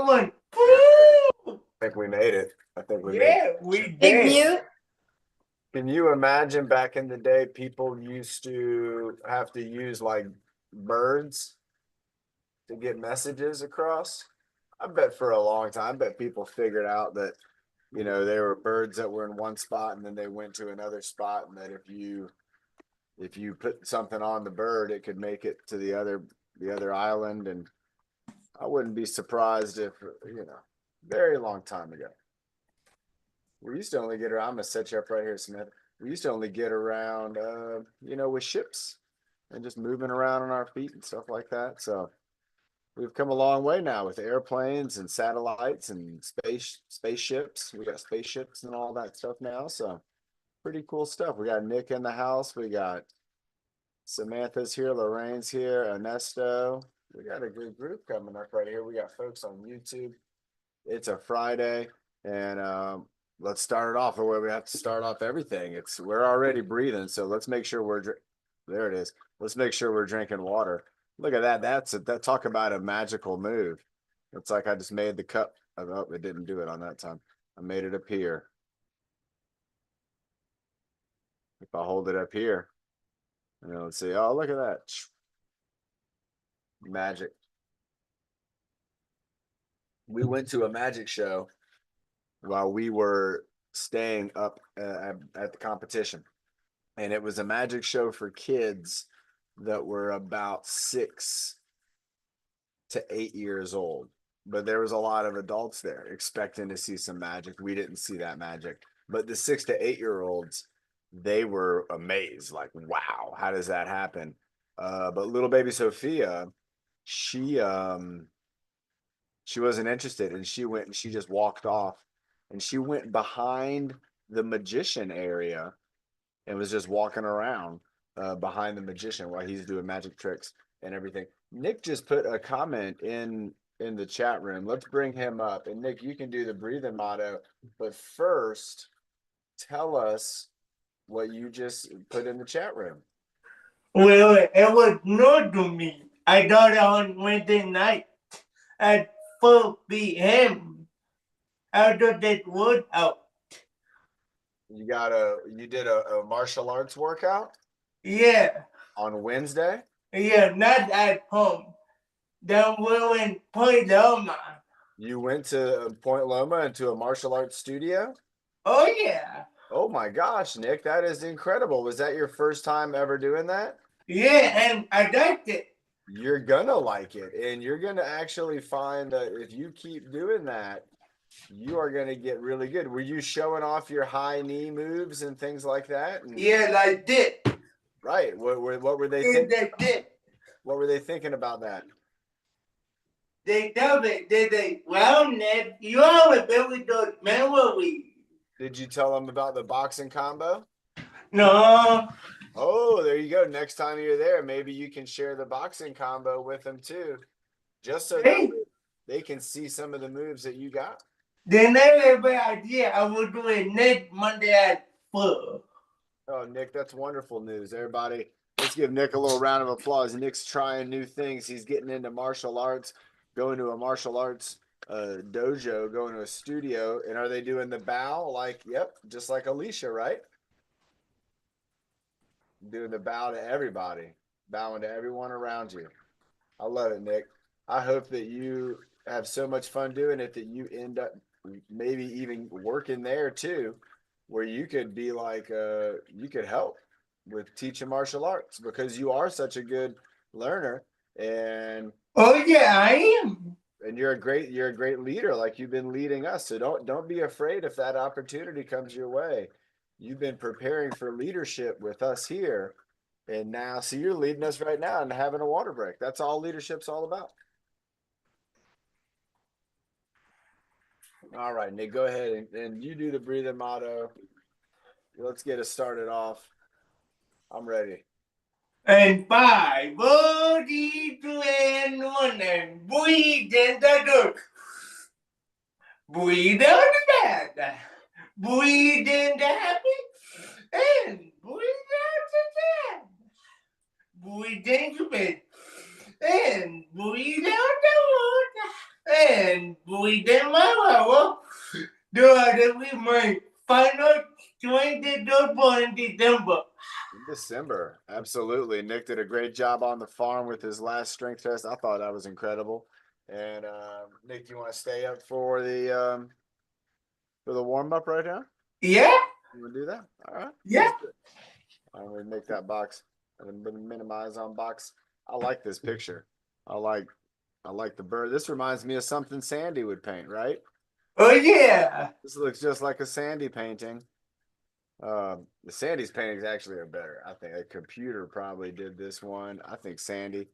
went, Yeah, "Woo!" I think we made it. I think we made Yeah, it. we Big did. mute. Can you imagine back in the day, people used to have to use like birds to get messages across? I bet for a long time, I bet people figured out that, there were birds that were in one spot and then they went to another spot, and that if you put something on the bird, it could make it to the other island. And I wouldn't be surprised if, very long time ago. We used to only get around. I'm gonna set you up right here, Smith. We used to only get around, with ships and just moving around on our feet and stuff like that. So we've come a long way now with airplanes and satellites and spaceships. We got spaceships and all that stuff now. So pretty cool stuff. We got Nick in the house. We got Samantha's here. Lorraine's here. Ernesto. We got a good group coming up right here. We got folks on YouTube. It's a Friday, and let's start it off the way we have to start off everything. We're already breathing, so let's make sure there it is. Let's make sure we're drinking water. Look at that. That talk about a magical move. It's like I just made the cup. Oh, it didn't do it on that time. I made it appear. If I hold it up here, and let's see. Oh, look at that. Magic. We went to a magic show while we were staying up at the competition. And it was a magic show for kids that were about 6 to 8 years old. But there was a lot of adults there expecting to see some magic. We didn't see that magic. But the 6 to 8 year olds, they were amazed. Like, wow, how does that happen? But little baby Sophia, she wasn't interested, and she went and she just walked off, and she went behind the magician area and was just walking around behind the magician while he's doing magic tricks and everything. Nick just put a comment in the chat room. Let's bring him up. And Nick, you can do the breathing motto, but first tell us what you just put in the chat room. Well, it was new to me. I got it on Wednesday night at 4 p.m. after that workout. You did a martial arts workout? Yeah. On Wednesday? Yeah, not at home. Then we went Point Loma. You went to Point Loma into a martial arts studio? Oh, yeah. Oh my gosh, Nick, that is incredible. Was that your first time ever doing that? Yeah, and I liked it. You're gonna like it, and you're gonna actually find that if you keep doing that, you are gonna get really good. Were you showing off your high knee moves and things like that? And, Yeah, like this. right. What were they And thinking? like this. What were they thinking about that? They tell me, well, Ned, you always been with those memories. Did you tell them about the boxing combo? No. Oh, there you go. Next time you're there, maybe you can share the boxing combo with them too, just so that they can see some of the moves that you got. They never have an idea. I will do it next Monday at 4. Oh, Nick, that's wonderful news. Everybody, let's give Nick a little round of applause. Nick's trying new things. He's getting into martial arts, going to a martial arts dojo, going to a studio. And are they doing the bow? Yep, just like Alicia, right? Doing the bow to everybody, bowing to everyone around you. I love it, Nick. I hope that you have so much fun doing it that you end up maybe even working there too, where you could be like, you could help with teaching martial arts because you are such a good learner. And oh yeah, I am. And you're a great leader, like you've been leading us. So don't be afraid if that opportunity comes your way. You've been preparing for leadership with us here. And now, so you're leading us right now and having a water break. That's all leadership's all about. All right, Nick, go ahead and you do the breathing motto. Let's get us started off. I'm ready. And 5, 4, 3, 2, and 1, and breathe in the dirt. Breathe out the bad. Breathe in the happy. And breathe out the sad. Breathe in the bed. And breathe out the water. And we did my level. Do I we my final 22 in December. In December, absolutely. Nick did a great job on the farm with his last strength test. I thought that was incredible. And Nick, you want to stay up for the warm up right now? Yeah, You want to do that? All right, yeah. let's do it. I'm gonna make that box and minimize on box. I like this picture. I like I like the bird. This reminds me of something Sandy would paint, right? Oh yeah. This looks just like a Sandy painting. The Sandy's paintings actually are better. I think a computer probably did this one. I think Sandy,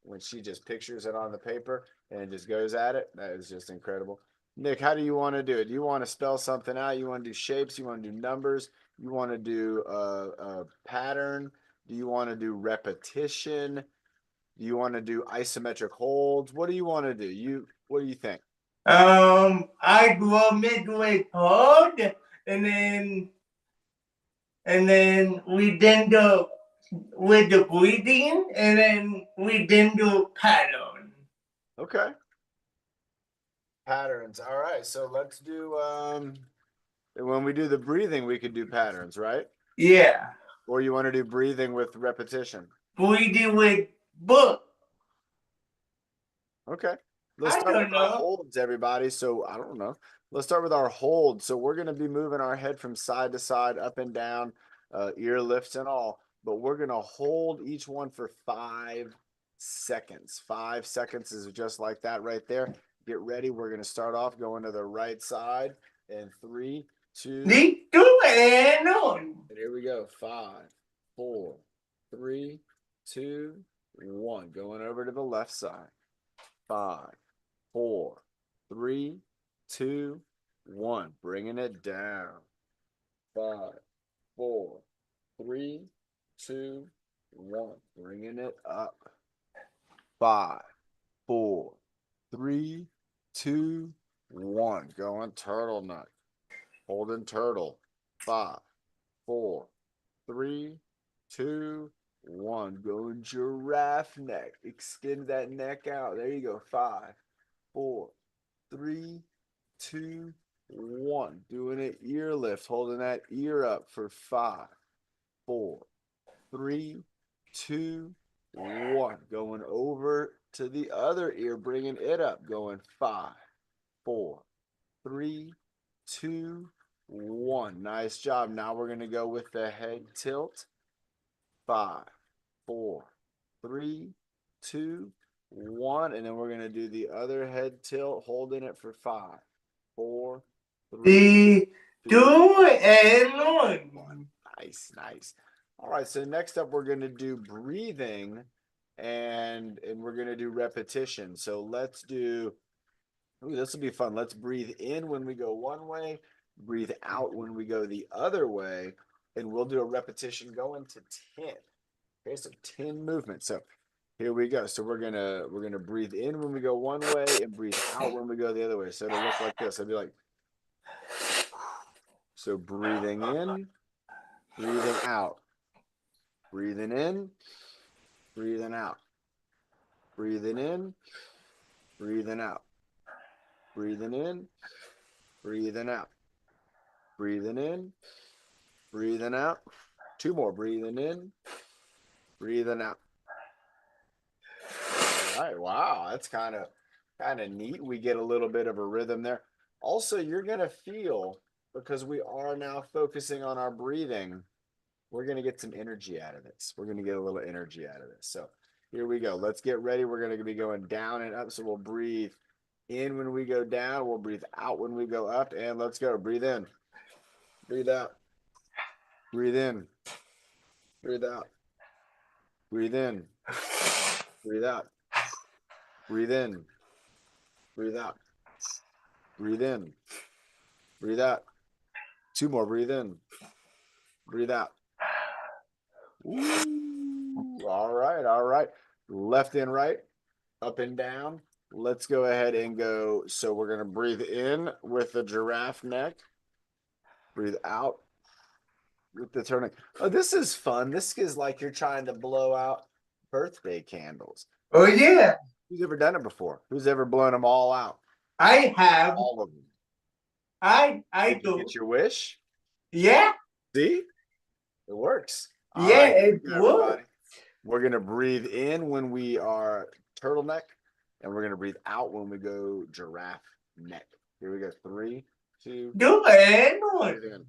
when she just pictures it on the paper and just goes at it, that is just incredible. Nick, how do you want to do it? Do you want to spell something out? You want to do shapes? You want to do numbers? You want to do a pattern? Do you want to do repetition? Do you want to do isometric holds? What do you want to do? What do you think? I grew midway hold, and then we then do with the breathing, and then we then do pattern. Okay. Patterns. All right. So let's do when we do the breathing, we could do patterns, right? Yeah, Or you want to do breathing with repetition? breathing with book. Okay. Let's I start with don't our know. holds, everybody. So I don't know. Let's start with our holds. So we're going to be moving our head from side to side, up and down, ear lifts and all. But we're going to hold each one for 5 seconds. 5 seconds is just like that right there. Get ready. We're going to start off going to the right side. And 3, 2, Need to and on. and here we go. 5, 4, 3, 2, 1. Going over to the left side. 5, 4, 3, 2, 1. Bringing it down. 5, 4, 3, 2, 1. Bringing it up. 5, 4, 3, 2, 1. Going turtleneck. Holding turtle. 5, 4, 3, 2, 1. Going giraffe neck. Extend that neck out. There you go. 5, 4, 3, 2, 1. Doing an ear lift, holding that ear up for 5, 4, 3, 2, 1. Going over to the other ear, bringing it up, going 5, 4, 3, 2, 1. Nice job. Now we're going to go with the head tilt. 5, 4, 3, 2, 1. And then we're going to do the other head tilt, holding it for 5, 4, 3, The 2, two and 1. on. Nice, nice. All right, so next up we're going to do breathing and we're going to do repetition. So let's do this will be fun. Let's breathe in when we go one way, breathe out when we go the other way, and we'll do a repetition going to 10. Okay, so 10 movements. So here we go. So we're gonna breathe in when we go one way and breathe out when we go the other way. So it'll look like this. It'll be like so breathing in, breathing out, breathing in, breathing out, breathing in, breathing out, breathing in, breathing out, breathing in, breathing out. Two more. Breathing in, breathing out. All right. Wow, that's kind of neat. We get a little bit of a rhythm there. Also, you're gonna feel because we are now focusing on our breathing. We're gonna get some energy out of this. We're gonna get a little energy out of this. So here we go. Let's get ready. We're gonna be going down and up. So we'll breathe in when we go down. We'll breathe out when we go up. And let's go. Breathe in. Breathe out. Breathe in. Breathe out. Breathe in. Breathe out. Breathe in. Breathe out. Breathe in. Breathe out. Two more. Breathe in. Breathe out. Ooh. All right. All right. Left and right. Up and down. Let's go ahead and go. So we're going to breathe in with the giraffe neck. Breathe out with the turning. Oh, this is fun. This is like you're trying to blow out birthday candles. Oh yeah. Who's ever done it before? Who's ever blown them all out? I have. All of them. I Did you do. get your wish? Yeah. See? It works. All Yeah, right, here it we go, would. everybody. We're gonna breathe in when we are turtleneck, and we're gonna breathe out when we go giraffe neck. Here we go. 3, 2, Do it. breathe in.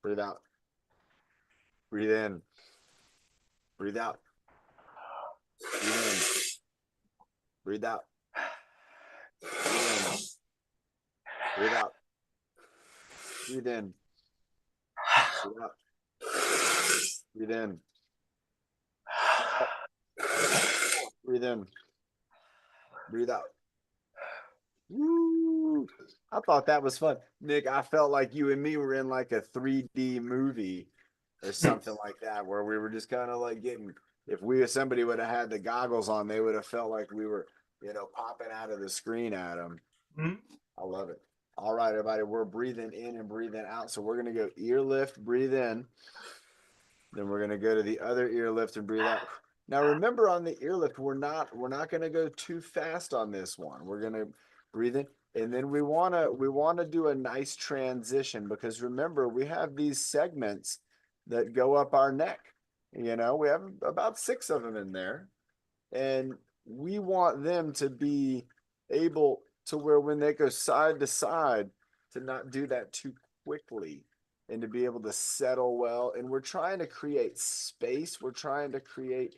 Breathe out. Breathe in. Breathe out. Breathe in. Breathe out. Breathe in. Breathe out. Breathe in. Breathe out. Breathe in. Breathe in. Breathe out. Woo! I thought that was fun. Nick, I felt like you and me were in like a 3D movie or something like that, where we were just kind of like getting, if somebody would have had the goggles on, they would have felt like we were, popping out of the screen at them. Mhm. I love it. All right, everybody, we're breathing in and breathing out. So we're going to go ear lift, breathe in. Then we're going to go to the other ear lift and breathe out. Now remember, on the ear lift, we're not going to go too fast on this one. We're going to breathe in, and then we want to do a nice transition, because remember, we have these segments that go up our neck. We have about 6 of them in there, and we want them to be able to where when they go side to side, to not do that too quickly, and to be able to settle well. And we're trying to create space. We're trying to create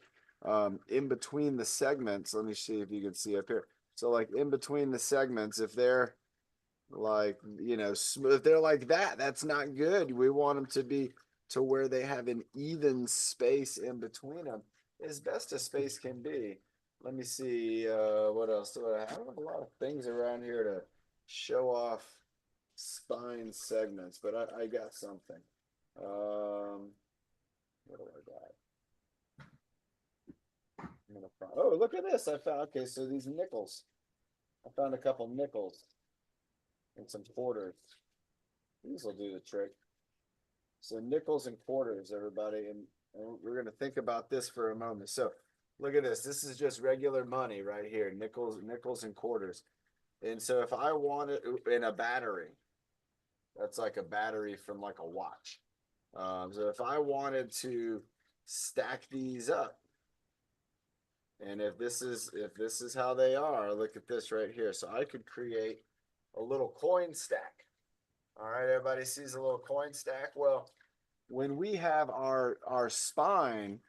in between the segments. Let me see if you can see up here. So like in between the segments, if they're like, if they're like that, that's not good. We want them to be to where they have an even space in between them, as best as space can be. Let me see, what else do I have? I have a lot of things around here to show off spine segments, but I got something. What do I got? Oh, look at this. I found, okay, so these nickels. I found a couple nickels and some quarters. These will do the trick. So nickels and quarters, everybody, and we're going to think about this for a moment. So look at this. This is just regular money right here, nickels and quarters. And so if I want it in a battery, that's like a battery from like a watch. So if I wanted to stack these up, and if this is how they are, look at this right here. So I could create a little coin stack. All right, everybody sees a little coin stack. Well, when we have our spine,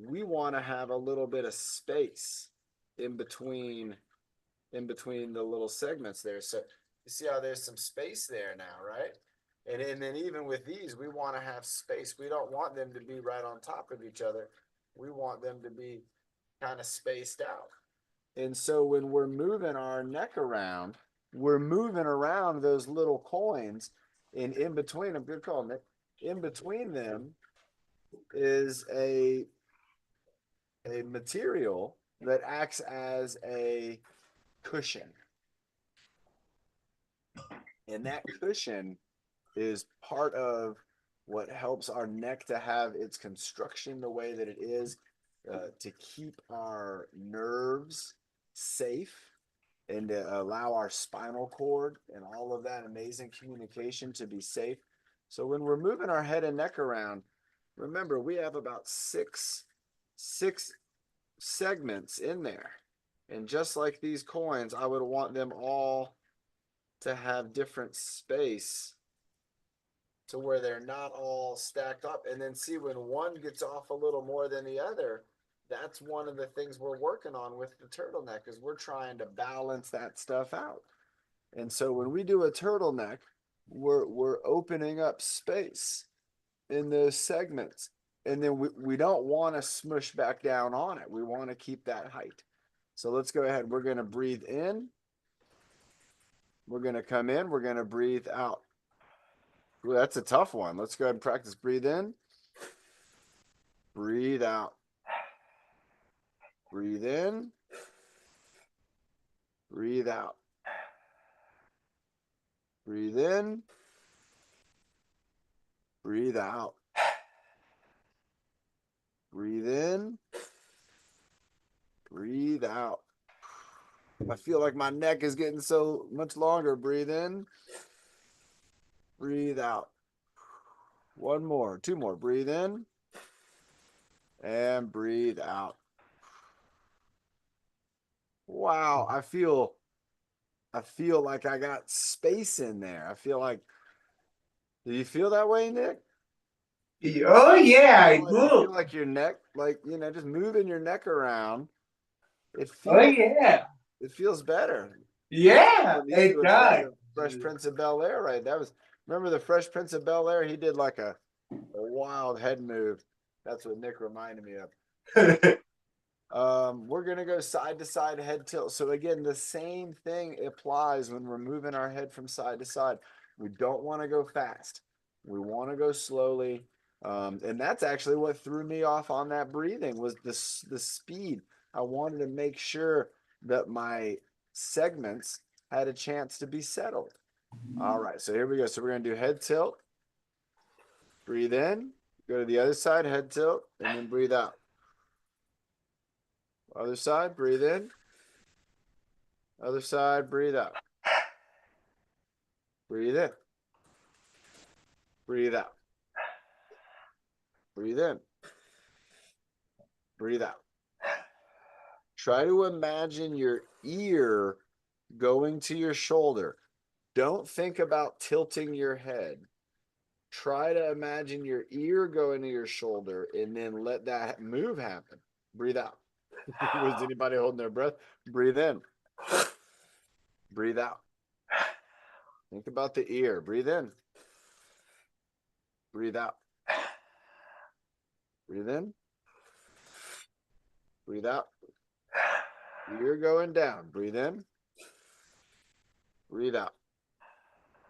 we want to have a little bit of space in between the little segments there. So you see how there's some space there now, right? And then even with these, we want to have space. We don't want them to be right on top of each other. We want them to be kind of spaced out. And so when we're moving our neck around, we're moving around those little coins, and in between them, good call, Nick. In between them is a material that acts as a cushion. And that cushion is part of what helps our neck to have its construction the way that it is, to keep our nerves safe, and to allow our spinal cord and all of that amazing communication to be safe. So when we're moving our head and neck around, remember, we have about six segments in there. And just like these coins, I would want them all to have different space to where they're not all stacked up. And then see, when one gets off a little more than the other, that's one of the things we're working on with the turtleneck, is we're trying to balance that stuff out. And so when we do a turtleneck, we're opening up space in those segments. And then we don't want to smush back down on it. We want to keep that height. So let's go ahead. We're going to breathe in. We're going to come in. We're going to breathe out. Ooh, that's a tough one. Let's go ahead and practice. Breathe in. Breathe out. Breathe in. Breathe out. Breathe in. Breathe out. Breathe in. Breathe out. I feel like my neck is getting so much longer. Breathe in. Breathe out. One more. Two more. Breathe in. And breathe out. Wow. I feel like I got space in there. I feel like, do you feel that way, Nick? Oh yeah, I You feel do. like your neck, like, just moving your neck around. It Oh feels, yeah. it feels better. Yeah, At least it doing that does. with Fresh Prince of Bel Air, right? Remember the Fresh Prince of Bel Air? He did like a wild head move. That's what Nick reminded me of. We're gonna go side to side head tilt. So again, the same thing applies when we're moving our head from side to side. We don't want to go fast. We want to go slowly. And that's actually what threw me off on that breathing was the speed. I wanted to make sure that my segments had a chance to be settled. All right, so here we go. So we're gonna do head tilt. Breathe in, go to the other side, head tilt, and then breathe out. Other side, breathe in. Other side, breathe out. Breathe in. Breathe out. Breathe in. Breathe out. Try to imagine your ear going to your shoulder. Don't think about tilting your head. Try to imagine your ear going to your shoulder and then let that move happen. Breathe out. Was anybody holding their breath? Breathe in. Breathe out. Think about the ear. Breathe in. Breathe out. Breathe in. Breathe out. Ear going down. Breathe in. Breathe out.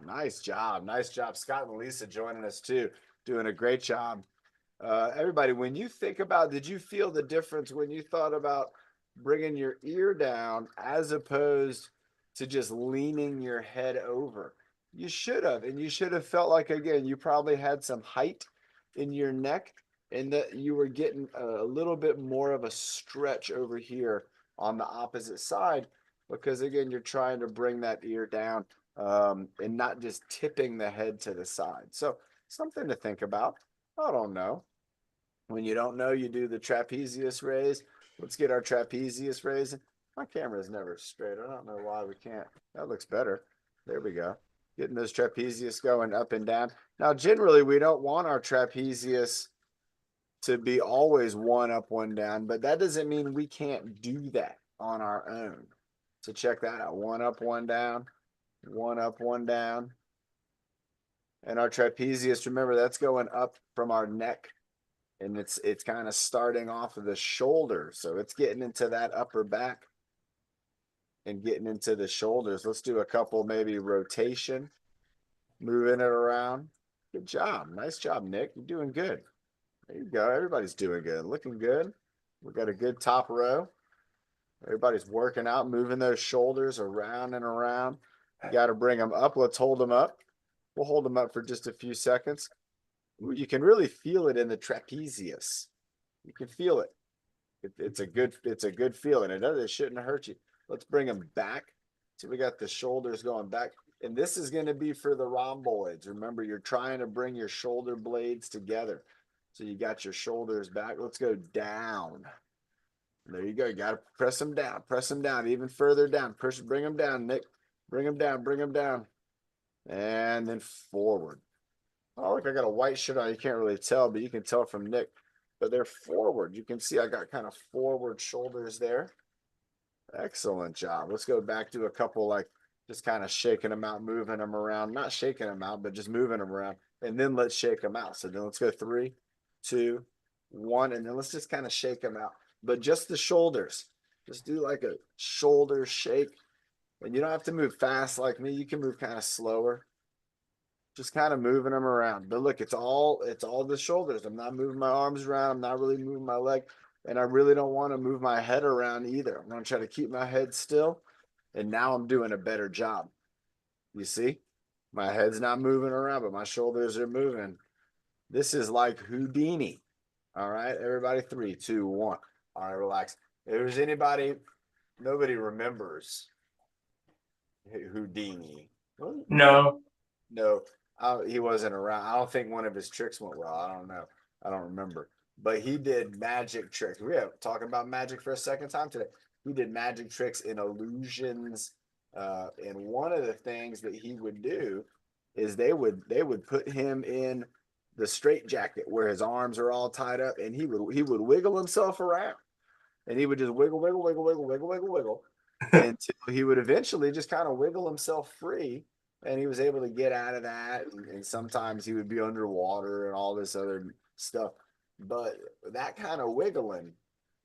Nice job. Nice job. Scott and Lisa joining us too. Doing a great job. Everybody, when you think about, did you feel the difference when you thought about bringing your ear down as opposed to just leaning your head over? You should have. And you should have felt like, again, you probably had some height in your neck and that you were getting a little bit more of a stretch over here on the opposite side because, again, you're trying to bring that ear down and not just tipping the head to the side. So something to think about. I don't know. When you don't know, you do the trapezius raise. Let's get our trapezius raise. My camera is never straight. I don't know why we can't. That looks better. There we go. Getting those trapezius going up and down. Now, generally, we don't want our trapezius to be always one up, one down, but that doesn't mean we can't do that on our own. So check that out. One up, one down. One up, one down. And our trapezius, remember, that's going up from our neck. And it's kind of starting off of the shoulder. So it's getting into that upper back and getting into the shoulders. Let's do a couple, maybe rotation, moving it around. Good job. Nice job, Nick. You're doing good. There you go. Everybody's doing good. Looking good. We got a good top row. Everybody's working out, moving those shoulders around and around. You got to bring them up. Let's hold them up. We'll hold them up for just a few seconds. Ooh, you can really feel it in the trapezius. You can feel it. It's a good feeling. It shouldn't hurt you. Let's bring them back. So we got the shoulders going back. And this is going to be for the rhomboids. Remember, you're trying to bring your shoulder blades together. So you got your shoulders back. Let's go down. There you go. You got to press them down. Press them down. Even further down. Bring them down, Nick. Bring them down. Bring them down. And then forward. Oh, look, I got a white shirt on. You can't really tell, but you can tell from Nick. But they're forward. You can see I got kind of forward shoulders there. Excellent job. Let's go back to a couple, like just kind of shaking them out, moving them around. Not shaking them out, but just moving them around. And then let's shake them out. So then let's go 3, 2, 1. And then let's just kind of shake them out. But just the shoulders. Just do like a shoulder shake. And you don't have to move fast like me. You can move kind of slower. Just kind of moving them around. But look, it's all the shoulders. I'm not moving my arms around. I'm not really moving my leg. And I really don't want to move my head around either. I'm going to try to keep my head still. And now I'm doing a better job. You see? My head's not moving around, but my shoulders are moving. This is like Houdini. All right, everybody, 3, 2, 1. All right, relax. If there's anybody, nobody remembers Houdini. No. No, he wasn't around. I don't think one of his tricks went well. I don't know. I don't remember. But he did magic tricks. We are talking about magic for a second time today. He did magic tricks and illusions. And one of the things that he would do is they would put him in the straight jacket where his arms are all tied up, and he would wiggle himself around, and he would just wiggle, wiggle, wiggle, wiggle, wiggle, wiggle, wiggle, until he would eventually just kind of wiggle himself free, and he was able to get out of that. And sometimes he would be underwater and all this other stuff. But that kind of wiggling,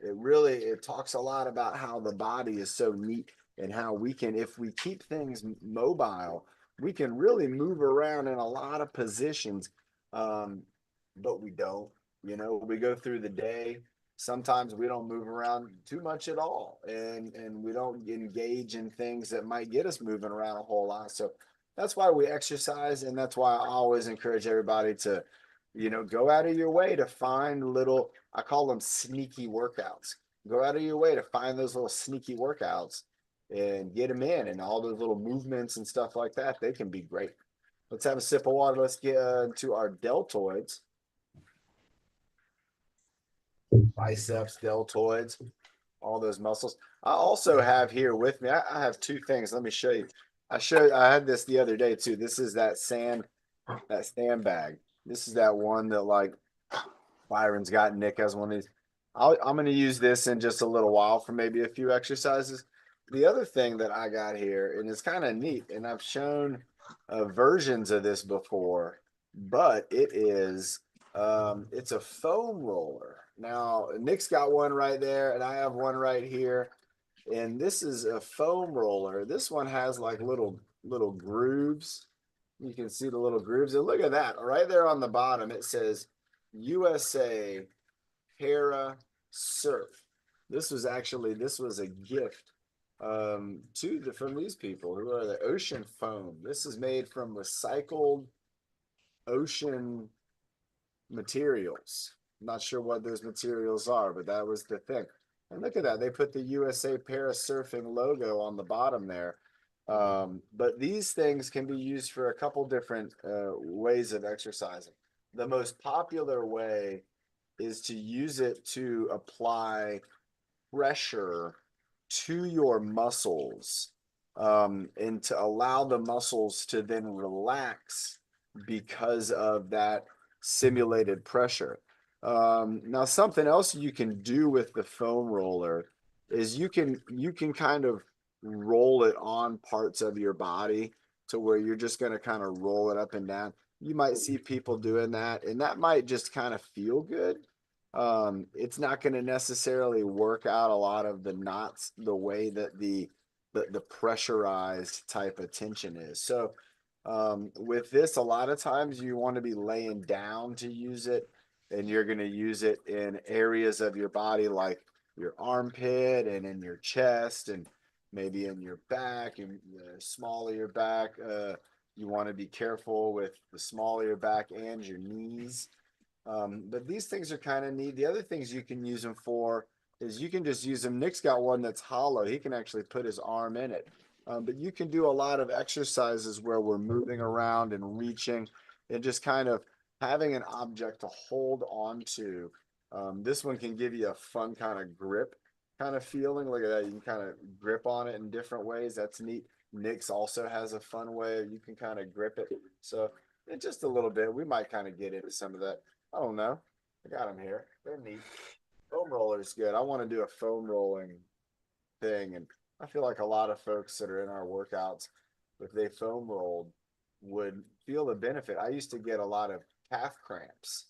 it talks a lot about how the body is so neat and how we can, if we keep things mobile, we can really move around in a lot of positions. Um, but we don't. We go through the day. Sometimes we don't move around too much at all, and we don't engage in things that might get us moving around a whole lot. So that's why we exercise, and that's why I always encourage everybody to, go out of your way to find little, I call them sneaky workouts. Go out of your way to find those little sneaky workouts and get them in, and all those little movements and stuff like that. They can be great. Let's have a sip of water. Let's get into our deltoids. Biceps, deltoids, all those muscles. I also have here with me, I have two things. Let me show you. I had this the other day too. This is that sandbag. This is that one that like Byron's got. Nick has one of these. I'm going to use this in just a little while for maybe a few exercises. The other thing that I got here, and it's kind of neat, and I've shown versions of this before, but it's a foam roller. Now, Nick's got one right there, and I have one right here. And this is a foam roller. This one has like little grooves. You can see the little grooves. And look at that. Right there on the bottom, it says USA Para Surf. This was a gift from these people who are the Ocean Foam. This is made from recycled ocean materials. I'm not sure what those materials are, but that was the thing. And look at that. They put the USA Para Surfing logo on the bottom there. But these things can be used for a couple different ways of exercising. The most popular way is to use it to apply pressure to your muscles, and to allow the muscles to then relax because of that simulated pressure. Now, something else you can do with the foam roller is you can kind of roll it on parts of your body to where you're just going to kind of roll it up and down. You might see people doing that, and that might just kind of feel good. It's not going to necessarily work out a lot of the knots the way that the pressurized type of tension is. So with this, a lot of times you want to be laying down to use it, and you're going to use it in areas of your body like your armpit and in your chest and maybe in your back and the small of your back. You want to be careful with the small of your back and your knees. But these things are kind of neat. The other things you can use them for is you can just use them. Nick's got one that's hollow. He can actually put his arm in it. But you can do a lot of exercises where we're moving around and reaching and just kind of having an object to hold on to. This one can give you a fun kind of grip kind of feeling. Look at that. You can kind of grip on it in different ways. That's neat. Nick's also has a fun way you can kind of grip it. So in just a little bit, we might kind of get into some of that. I don't know. I got them here. They're neat. Foam roller is good. I want to do a foam rolling thing, and I feel like a lot of folks that are in our workouts, if they foam rolled, would feel the benefit. I used to get a lot of calf cramps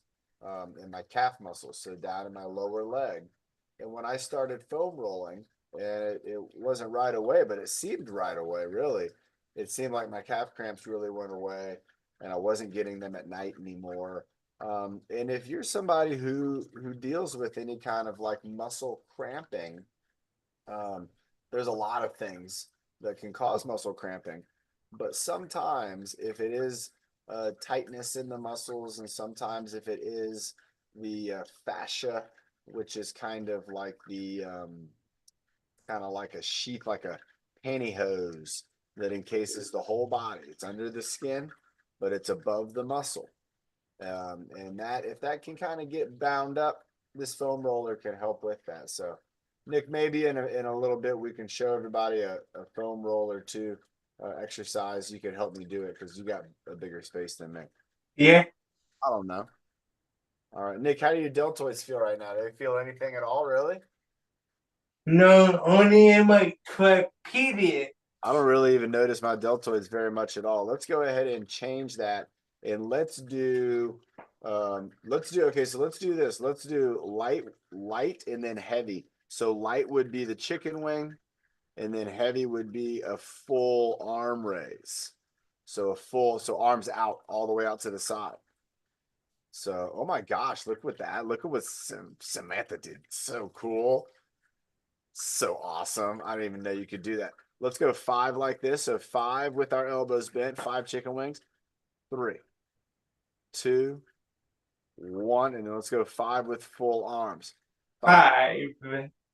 in my calf muscles, so down in my lower leg. And when I started foam rolling, and it wasn't right away, but it seemed right away, really. It seemed like my calf cramps really went away, and I wasn't getting them at night anymore. And if you're somebody who deals with any kind of like muscle cramping, um, there's a lot of things that can cause muscle cramping, but sometimes if it is tightness in the muscles, and sometimes if it is the fascia, which is kind of like kind of like a sheath, like a pantyhose that encases the whole body. It's under the skin, but it's above the muscle. And that, if that can kind of get bound up, this foam roller can help with that. So Nick, maybe in a little bit, we can show everybody a foam roller too, exercise. You could help me do it because you got a bigger space than me. Yeah. I don't know. All right, Nick, how do your deltoids feel right now? Do they feel anything at all, really? No, only in my trapezius. I don't really even notice my deltoids very much at all. Let's go ahead and change that. And let's do okay, so let's do this. Let's do light, and then heavy. So light would be the chicken wing, and then heavy would be a full arm raise. So so arms out all the way out to the side. So, oh my gosh, look what Samantha did. So cool. So awesome. I didn't even know you could do that. Let's go 5 like this. So 5 with our elbows bent, 5 chicken wings. 3, 2, 1, and then let's go 5 with full arms. 5,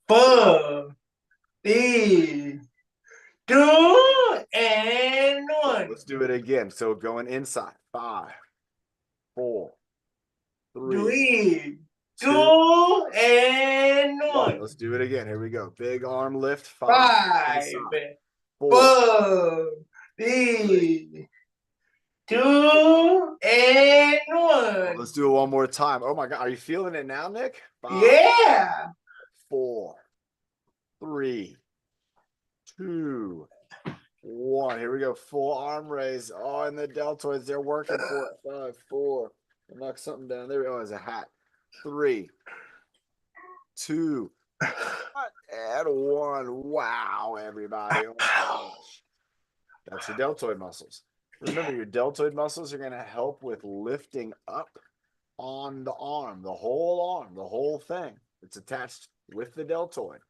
4, 3, 2, and 1. Let's do it again. So going inside. 5, 4, 3, 2, and 1. Let's do it again. Here we go. Big arm lift. 5, inside. 4, 3, 2, and 1. Let's do it one more time. Oh my God. Are you feeling it now, Nick? 5, Yeah. 4, 3, 2, 1. Here we go. Full arm raise. Oh, and the deltoids, they're working for it. 5, 4. Knock something down. There we go. It's a hat. 3, 2, and 1. Wow, everybody. Oh my gosh. That's your deltoid muscles. Remember, your deltoid muscles are going to help with lifting up on the arm, the whole thing. It's attached with the deltoid.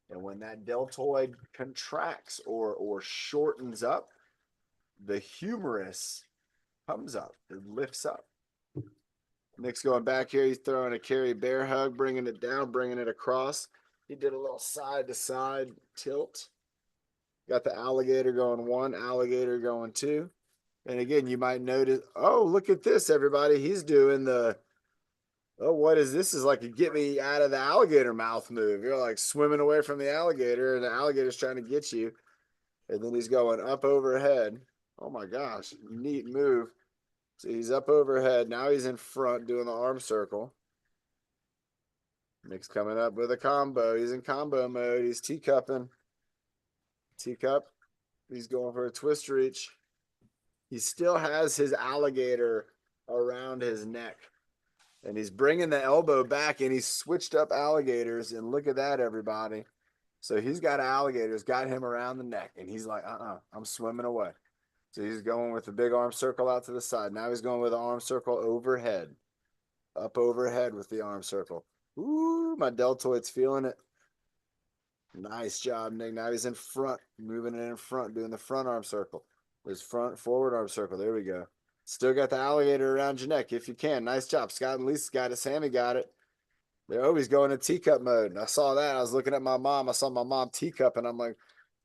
And when that deltoid contracts or shortens up, the humerus comes up, it lifts up. Nick's going back here. He's throwing a carry bear hug, bringing it down, bringing it across. He did a little side to side tilt. Got the alligator going 1, alligator going 2. And again, you might notice, oh, look at this, everybody. He's doing what is this? Is like a get me out of the alligator mouth move. You're like swimming away from the alligator, and the alligator's trying to get you. And then he's going up overhead. Oh my gosh, neat move. So he's up overhead. Now he's in front doing the arm circle. Nick's coming up with a combo. He's in combo mode. He's teacupping. Teacup. He's going for a twist reach. He still has his alligator around his neck. And he's bringing the elbow back, and he's switched up alligators. And look at that, everybody. So he's got alligators, got him around the neck. And he's like, I'm swimming away. So he's going with the big arm circle out to the side. Now he's going with the arm circle overhead. Up overhead with the arm circle. Ooh, my deltoid's feeling it. Nice job, Nick. Now he's in front, moving it in front, doing the front arm circle. There's front, forward arm circle. There we go. Still got the alligator around your neck if you can. Nice job. Scott and Lisa got it. Sammy got it. They're always going in teacup mode. And I saw that. I was looking at my mom. I saw my mom teacup, and I'm like,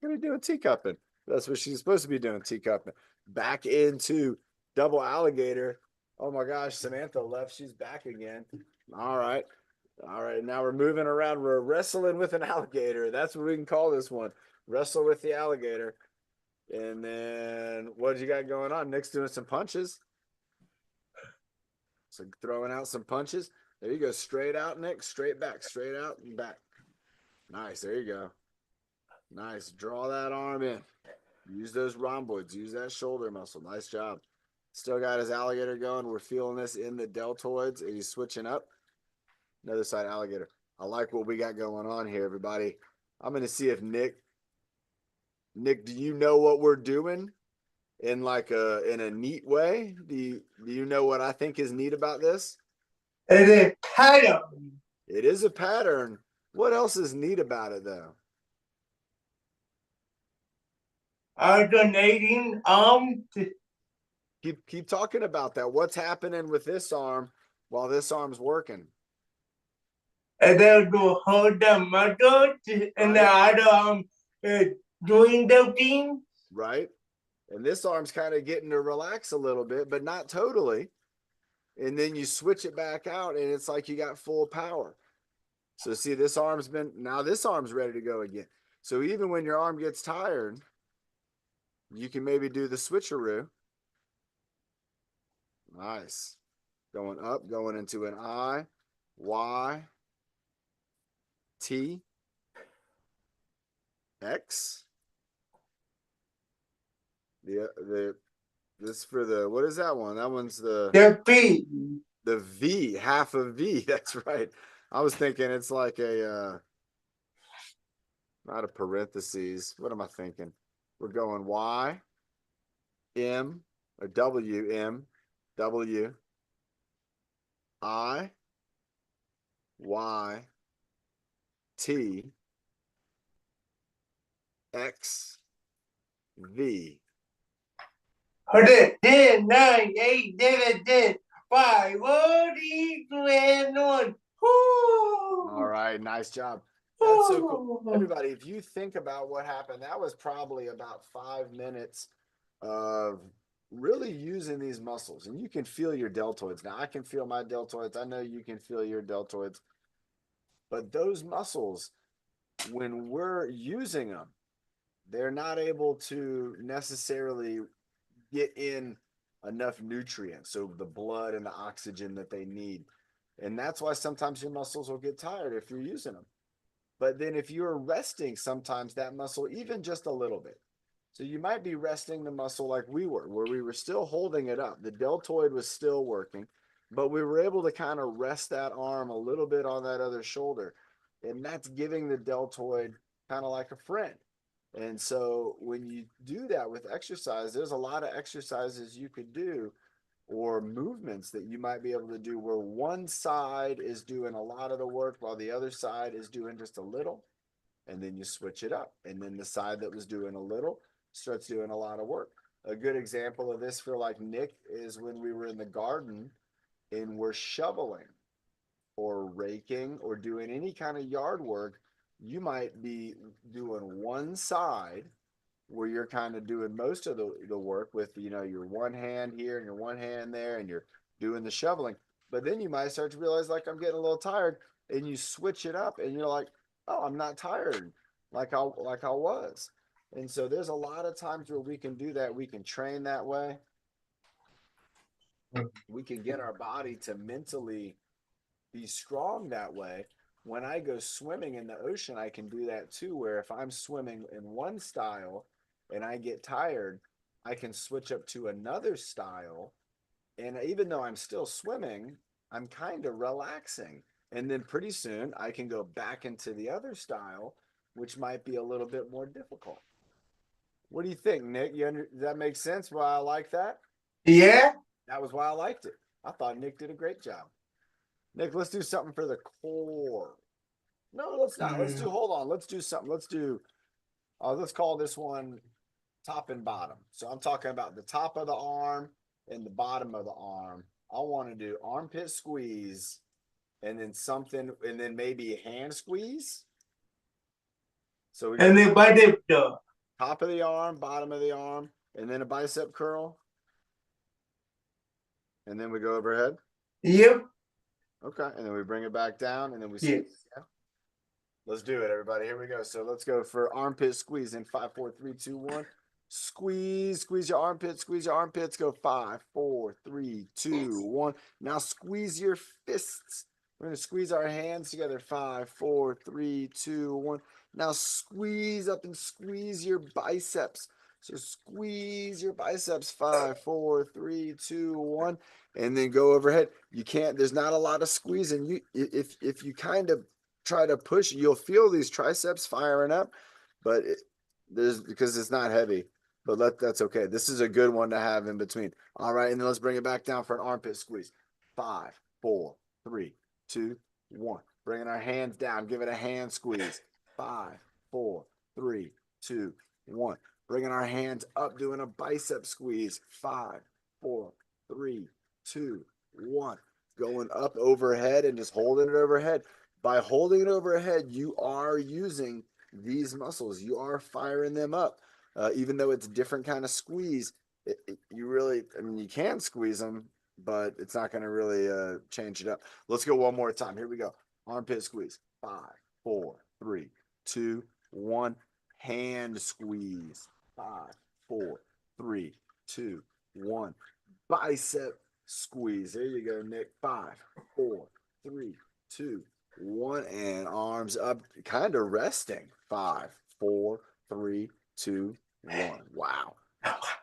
what are you doing teacupping? That's what she's supposed to be doing, teacupping. Back into double alligator. Oh my gosh, Samantha left. She's back again. All right. All right. Now we're moving around. We're wrestling with an alligator. That's what we can call this one. Wrestle with the alligator. And then what you got going on? Nick's doing some punches. So throwing out some punches. There you go. Straight out, Nick. Straight back. Straight out and back. Nice. There you go. Nice. Draw that arm in. Use those rhomboids. Use that shoulder muscle. Nice job. Still got his alligator going. We're feeling this in the deltoids. And he's switching up. Another side alligator. I like what we got going on here, everybody. I'm going to see if Nick, do you know what we're doing in a neat way? Do you know what I think is neat about this? It's a pattern. It is a pattern. What else is neat about it, though? Alternating arms. Keep talking about that. What's happening with this arm while this arm's working? And then to hold the muscles and the Right. other arm doing the thing. Right. And this arm's kind of getting to relax a little bit, but not totally. And then you switch it back out and it's like you got full power. So see, this arm's ready to go again. So even when your arm gets tired, you can maybe do the switcheroo. Nice. Going up, going into an I, Y, T, X. The this for the, what is that one? That one's The feet. the V, half of V. That's right. I was thinking it's like not a parentheses. What am I thinking? We're going Y, M, or W, M, W, I, Y, T, X, V. 10, 9, 8, 7, 10, 5, 4, 3, 2, and 1. All right, nice job. That's so cool. Everybody, if you think about what happened, that was probably about 5 minutes of really using these muscles. And you can feel your deltoids. Now, I can feel my deltoids. I know you can feel your deltoids. But those muscles, when we're using them, they're not able to necessarily get in enough nutrients, so the blood and the oxygen that they need. And that's why sometimes your muscles will get tired if you're using them. But then if you're resting, sometimes that muscle, even just a little bit. So you might be resting the muscle like we were, where we were still holding it up. The deltoid was still working, but we were able to kind of rest that arm a little bit on that other shoulder. And that's giving the deltoid kind of like a friend. And so when you do that with exercise, there's a lot of exercises you could do or movements that you might be able to do where one side is doing a lot of the work while the other side is doing just a little. And then you switch it up. And then the side that was doing a little starts doing a lot of work. A good example of this for like Nick is when we were in the garden and we're shoveling or raking or doing any kind of yard work. You might be doing one side where you're kind of doing most of the work with, your one hand here and your one hand there, and you're doing the shoveling. But then you might start to realize, like, I'm getting a little tired, and you switch it up, and you're like, oh, I'm not tired like I was. And so there's a lot of times where we can do that. We can train that way. We can get our body to mentally be strong that way. When I go swimming in the ocean, I can do that too, where if I'm swimming in one style and I get tired, I can switch up to another style. And even though I'm still swimming, I'm kind of relaxing. And then pretty soon I can go back into the other style, which might be a little bit more difficult. What do you think, Nick? Does that make sense why I like that? Yeah? That was why I liked it. I thought Nick did a great job. Nick, let's do something for the core. No, let's not. Hold on. Let's do something. Let's call this one top and bottom. So I'm talking about the top of the arm and the bottom of the arm. I want to do armpit squeeze and then maybe hand squeeze. So we got And the body door. top of the arm, bottom of the arm, and then a bicep curl. And then we go overhead. Yep. Okay. And then we bring it back down and then we Yes. yeah. Let's do it, everybody. Here we go. So let's go for armpit squeeze in 5, 4, 3, 2, 1. Squeeze your armpits, squeeze your armpits. Go 5, 4, 3, 2, 1. Now squeeze your fists. We're going to squeeze our hands together. 5, 4, 3, 2, 1. Now squeeze up and squeeze your biceps. So squeeze your biceps. 5, 4, 3, 2, 1. And then go overhead. There's not a lot of squeezing. If you kind of try to push, you'll feel these triceps firing up, but because it's not heavy. But that's okay. This is a good one to have in between. All right, and then let's bring it back down for an armpit squeeze. 5, 4, 3, 2, 1. Bringing our hands down. Give it a hand squeeze. 5, 4, 3, 2, 1. Bringing our hands up, doing a bicep squeeze. 5, 4, 3, 2, 1. Going up overhead and just holding it overhead. By holding it overhead, you are using these muscles. You are firing them up. Even though it's a different kind of squeeze, you really, I mean, you can squeeze them, but it's not going to really change it up. Let's go one more time. Here we go. Armpit squeeze. 5, 4, 3, 2, 1. Hand squeeze. 5, 4, 3, 2, 1. Bicep squeeze. There you go, Nick. 5, 4, 3, 2, 1. And arms up, kind of resting. 5, 4, 3, 2, 1. Wow.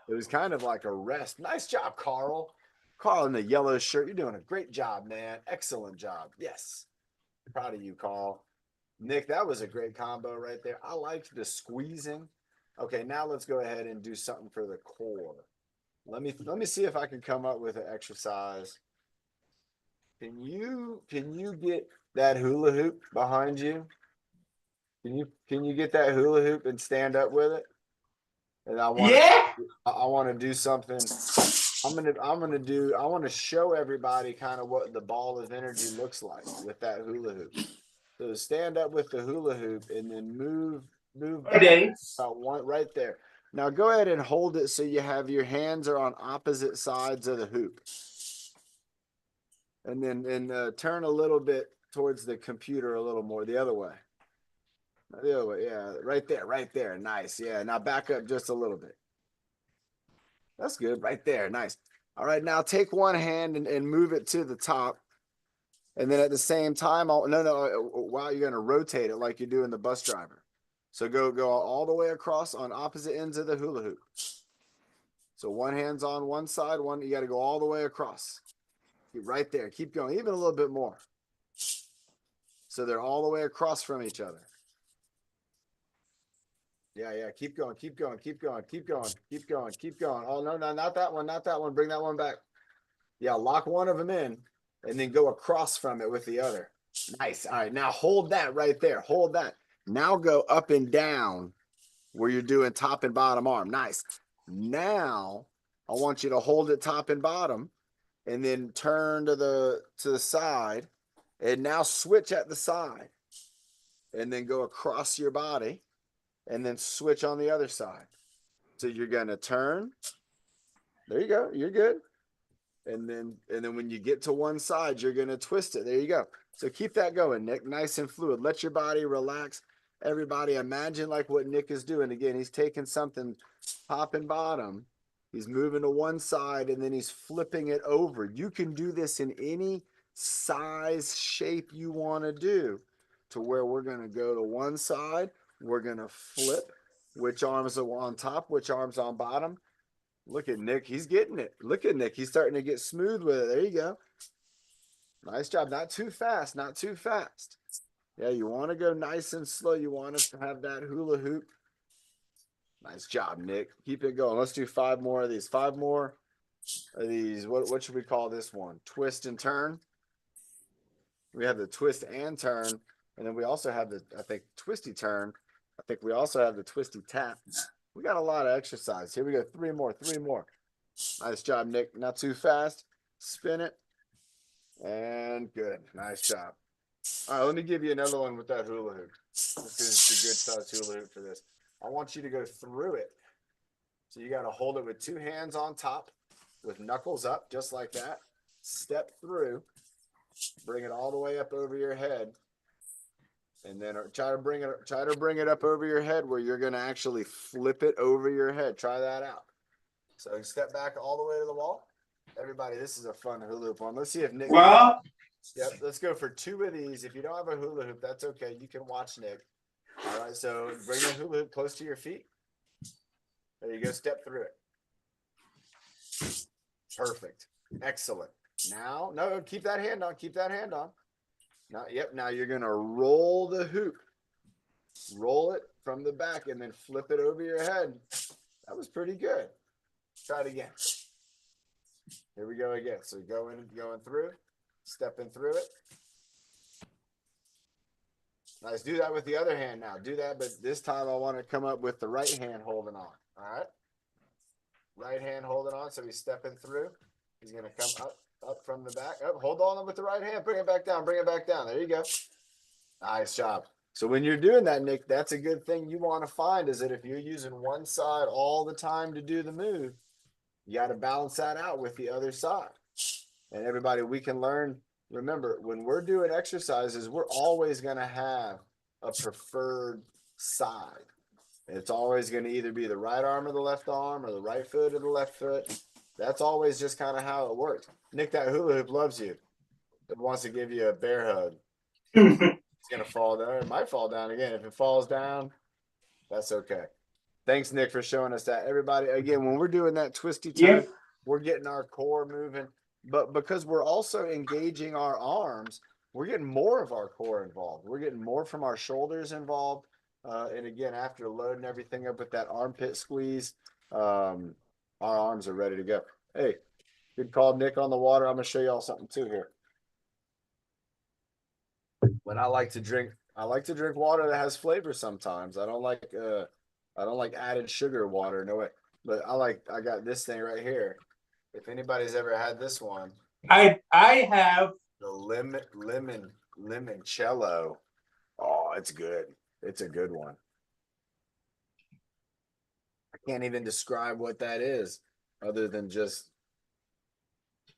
It was kind of like a rest. Nice job, Carl. Carl in the yellow shirt. You're doing a great job, man. Excellent job. Yes. Proud of you, Carl. Nick, that was a great combo right there. I liked the squeezing. Okay, now let's go ahead and do something for the core. Let me see if I can come up with an exercise. Can you get that hula hoop behind you? Can you get that hula hoop and stand up with it? And I want to do something. I want to show everybody kind of what the ball of energy looks like with that hula hoop. So stand up with the hula hoop and then move back about one right there. Now go ahead and hold it so you have your hands are on opposite sides of the hoop. And then turn a little bit towards the computer a little more, the other way. The other way, yeah, right there. Nice, yeah. Now back up just a little bit. That's good, right there, nice. All right, now take one hand and move it to the top. And then at the same time, wow, you're going to rotate it like you do in the bus driver. So go all the way across on opposite ends of the hula hoop. So one hand's on one side, you got to go all the way across. Right there. Keep going, even a little bit more. So they're all the way across from each other. Yeah. Keep going. Oh, no, not that one. Bring that one back. Yeah, lock one of them in and then go across from it with the other. Nice. All right, now hold that right there. Hold that. Now go up and down where you're doing top and bottom arm. Nice. Now I want you to hold it top and bottom and then turn to the side and now switch at the side and then go across your body and then switch on the other side. So you're going to turn. There you go. You're good. And then when you get to one side, you're going to twist it. There you go. So keep that going, Nick. Nice and fluid. Let your body relax. Everybody imagine like what Nick is doing. Again, he's taking something top and bottom. He's moving to one side and then he's flipping it over. You can do this in any size, shape you want to do, to where we're going to go to one side. We're going to flip. Which arms are on top? Which arms on bottom? Look at Nick. He's getting it. Look at Nick. He's starting to get smooth with it. There you go. Nice job. Not too fast. Not too fast. Yeah, you want to go nice and slow. You want to have that hula hoop. Nice job, Nick. Keep it going. Let's do 5 more of these. 5 more of these. What should we call this one? Twist and turn. We have the twist and turn. And then we also have the, I think, twisty turn. I think we also have the twisty tap. We got a lot of exercise. Here we go. 3 more. Nice job, Nick. Not too fast. Spin it. And good. Nice job. All right, let me give you another one with that hula hoop. This is the good size hula hoop for this. I want you to go through it. So you got to hold it with 2 hands on top with knuckles up, just like that. Step through. Bring it all the way up over your head. And then try to bring it up over your head where you're going to actually flip it over your head. Try that out. So step back all the way to the wall. Everybody, this is a fun hula hoop one. Let's see if Nick. Well, yep, let's go for 2 of these. If you don't have a hula hoop, that's okay. You can watch Nick. All right, so bring the hula hoop close to your feet. There you go. Step through it. Perfect. Excellent. Now, no, keep that hand on. Keep that hand on. Now, yep. Now you're going to roll the hoop. Roll it from the back and then flip it over your head. That was pretty good. Try it again. Here we go again. So going through, stepping through it. Nice. Do that with the other hand now. Do that, but this time I want to come up with the right hand holding on. All right. Right hand holding on. So he's stepping through. He's going to come up from the back. Oh, hold on with the right hand. Bring it back down. Bring it back down. There you go. Nice job. So when you're doing that, Nick, that's a good thing you want to find is that if you're using one side all the time to do the move, you got to balance that out with the other side. And everybody, we can learn. Remember, when we're doing exercises, we're always going to have a preferred side. It's always going to either be the right arm or the left arm or the right foot or the left foot. That's always just kind of how it works. Nick, that hula hoop loves you. It wants to give you a bear hug. It's going to fall down. It might fall down again. If it falls down, that's okay. Thanks, Nick, for showing us that. Everybody, again, when we're doing that twisty turn, Yep. we're getting our core moving. But because we're also engaging our arms, we're getting more of our core involved. We're getting more from our shoulders involved. And again, after loading everything up with that armpit squeeze, our arms are ready to go. Hey, good call, Nick, on the water. I'm going to show y'all something too here. When I like to drink water that has flavor sometimes. I don't like added sugar water, no way. But I got this thing right here. If anybody's ever had this one, I have. the limoncello. Oh, it's good. It's a good one. I can't even describe what that is other than just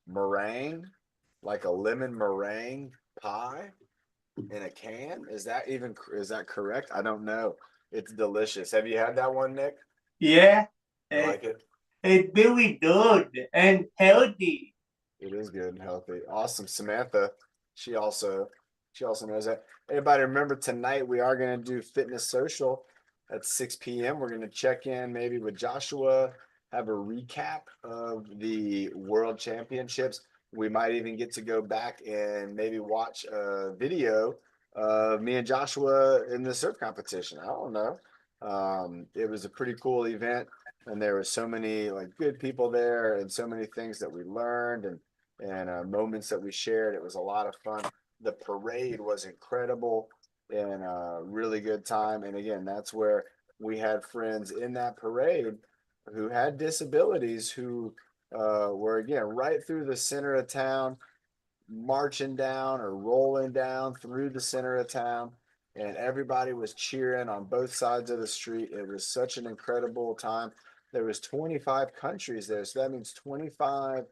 meringue, like a lemon meringue pie in a can. Is that correct? I don't know. It's delicious. Have you had that one, Nick? Yeah. You like it? It's very good and healthy. It is good and healthy. Awesome. Samantha, she also knows that. Everybody remember tonight we are going to do fitness social at 6 p.m. We're going to check in maybe with Joshua, have a recap of the world championships. We might even get to go back and maybe watch a video of me and Joshua in the surf competition. I don't know. It was a pretty cool event and there were so many like good people there and so many things that we learned and moments that we shared. It was a lot of fun. The parade was incredible and a really good time. And again, that's where we had friends in that parade who had disabilities who were again right through the center of town, marching down or rolling down through the center of town. And everybody was cheering on both sides of the street. It was such an incredible time. There was 25 countries there, so that means 25